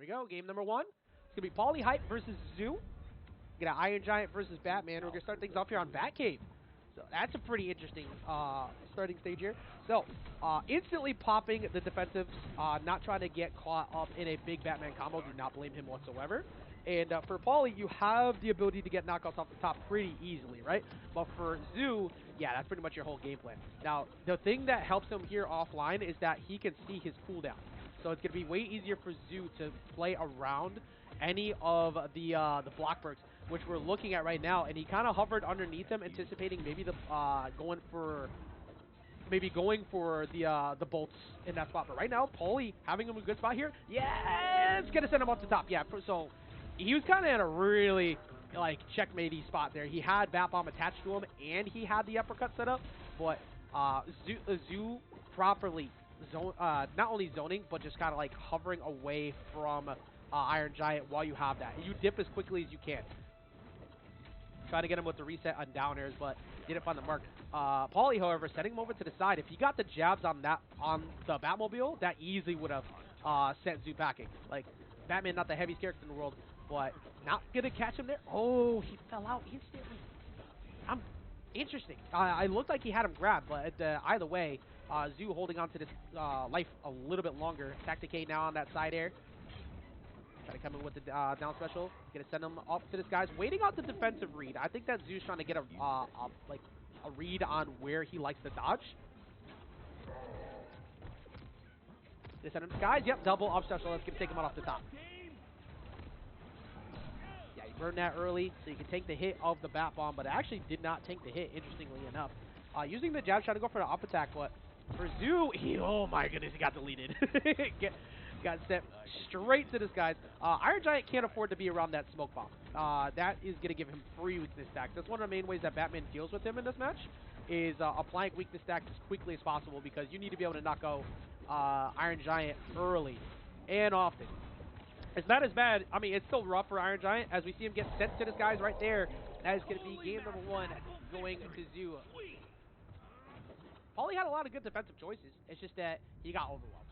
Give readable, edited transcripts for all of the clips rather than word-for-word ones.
go. Game number 1. It's going to be PaulyHype versus Zoo. Get an Iron Giant versus Batman. We're going to start things off here on Batcave. So that's a pretty interesting starting stage here. So, instantly popping the defensives, not trying to get caught up in a big Batman combo. Do not blame him whatsoever. And for Pauly, you have the ability to get knockouts off the top pretty easily, right? But for Zoo, yeah, that's pretty much your whole game plan. Now, the thing that helps him here offline is that he can see his cooldown. So it's going to be way easier for Zoo to play around any of the block perks, which we're looking at right now. And he kind of hovered underneath him, anticipating maybe the going for the bolts in that spot. But right now, Pauly having him in a good spot here. Yeah, it's going to send him up to top. Yeah, so he was kind of in a really, like, checkmatey spot there. He had Bat Bomb attached to him, and he had the uppercut set up. But Zoo properly not only zoning, but just kind of like hovering away from Iron Giant while you have that. And you dip as quickly as you can. Trying to get him with the reset on down airs, but didn't find the mark. Pauly, however, setting him over to the side. If he got the jabs on the Batmobile, that easily would have sent Zoo packing. Like, Batman, not the heaviest character in the world, but not gonna catch him there. Oh, he fell out instantly. Interesting. I looked like he had him grabbed, but either way, Zoo holding on to this life a little bit longer. Tactic A now on that side air. Try to come in with the down special. Gonna send him off to this guy's. Waiting out the defensive read. I think that Zoo's trying to get a read on where he likes to dodge. They send him to guys. Yep, double up special. That's gonna take him out off the top. Yeah, you burn that early, so you can take the hit of the Bat Bomb, but it actually did not take the hit, interestingly enough. Using the jab, trying to go for the up attack, but for Zoo, oh my goodness, he got deleted. Got sent straight to this guy's. Iron Giant can't afford to be around that smoke bomb. That is going to give him free weakness stacks. That's one of the main ways that Batman deals with him in this match, is applying weakness stacks as quickly as possible, because you need to be able to knock out Iron Giant early and often. It's not as bad. I mean, it's still rough for Iron Giant, as we see him get sent to this guy's right there. That is going to be game number 1 going to Zoo. Pauly had a lot of good defensive choices. It's just that he got overwhelmed.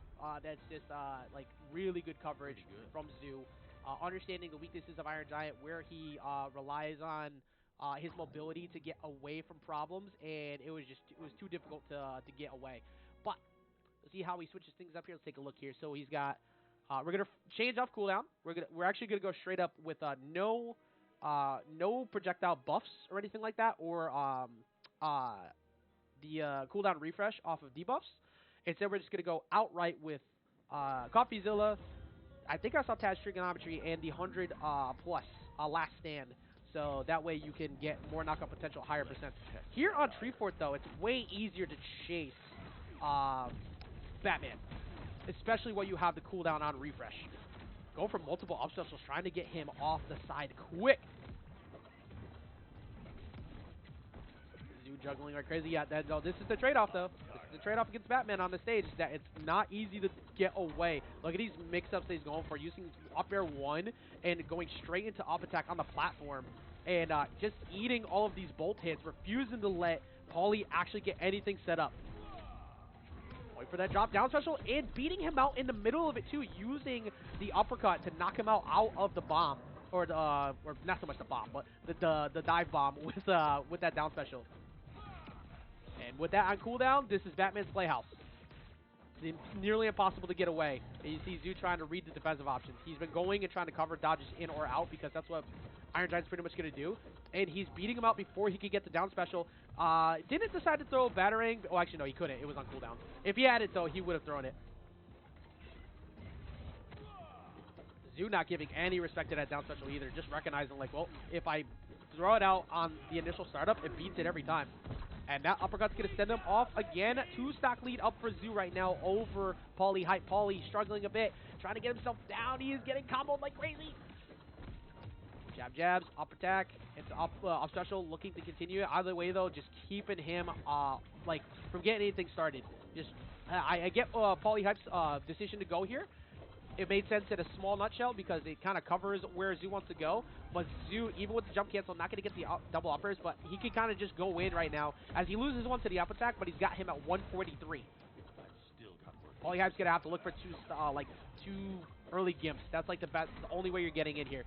That's just like really good coverage from Zoo. Understanding the weaknesses of Iron Giant, where he relies on his mobility to get away from problems, and it was too difficult to get away. But let's see how he switches things up here. Let's take a look here. So he's got we're gonna change off cooldown. We're actually gonna go straight up with no projectile buffs or anything like that, or the cooldown refresh off of debuffs. Instead, we're just going to go outright with CoffeeZilla. I think I saw Taz Trigonometry and the 100 plus last stand. So that way you can get more knockout potential, higher percent. Here on Treefort, though, it's way easier to chase Batman, especially when you have the cooldown on refresh. Go for multiple up specials, trying to get him off the side quick. Juggling like crazy. Yeah, no, this is the trade-off, though. This is the trade-off against Batman on the stage, is that it's not easy to get away. Look at these mix-ups that he's going for, using up air 1 and going straight into up attack on the platform, and just eating all of these bolt hits, refusing to let Pauly actually get anything set up. Wait for that drop down special, and beating him out in the middle of it, too, using the uppercut to knock him out of the bomb. Or not so much the bomb, but the dive bomb with that down special. And with that on cooldown, this is Batman's playhouse. It's nearly impossible to get away. And you see Zoo trying to read the defensive options. He's been going and trying to cover dodges in or out, because that's what Iron Giant's pretty much going to do. And he's beating him out before he could get the down special. Didn't decide to throw a Batarang. Oh, actually, no, he couldn't. It was on cooldown. If he had it, though, he would have thrown it. Zoo not giving any respect to that down special either. Just recognizing, like, well, if I throw it out on the initial startup, it beats it every time. And that uppercut's going to send him off again. 2-stock lead up for Zoo right now over PaulyHype. Pauly struggling a bit, trying to get himself down. He is getting comboed like crazy. Jabs, up attack. It's up special, looking to continue it. Either way, though, just keeping him like from getting anything started. Just I get PaulyHype's decision to go here. It made sense in a small nutshell, because it kind of covers where Zoo wants to go. But Zoo, even with the jump cancel, not going to get the double uppers, but he can kind of just go in right now, as he loses one to the up attack, but he's got him at 143. PaulyHype's going to have to look for two early gimps. That's like the best, the only way you're getting in here.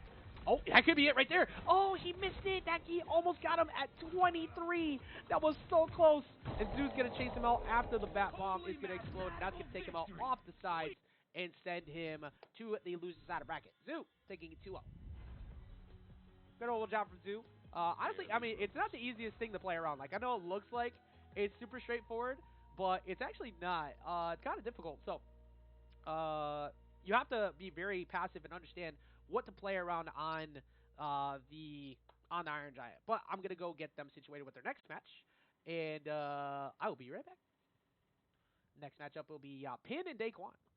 Oh, that could be it right there. Oh, he missed it. That he almost got him at 23. That was so close. And Zoo's going to chase him out after the bat bomb is going to explode. And that's going to take him out off the sides and send him to the loser side of bracket. Zoo taking it 2-0. Good old job from Zoo. Honestly, I mean, it's not the easiest thing to play around. Like, I know it looks like it's super straightforward, but it's actually not. It's kind of difficult. So, you have to be very passive and understand what to play around on the Iron Giant. But I'm gonna go get them situated with their next match, and I will be right back. Next matchup will be Pin and Daquan.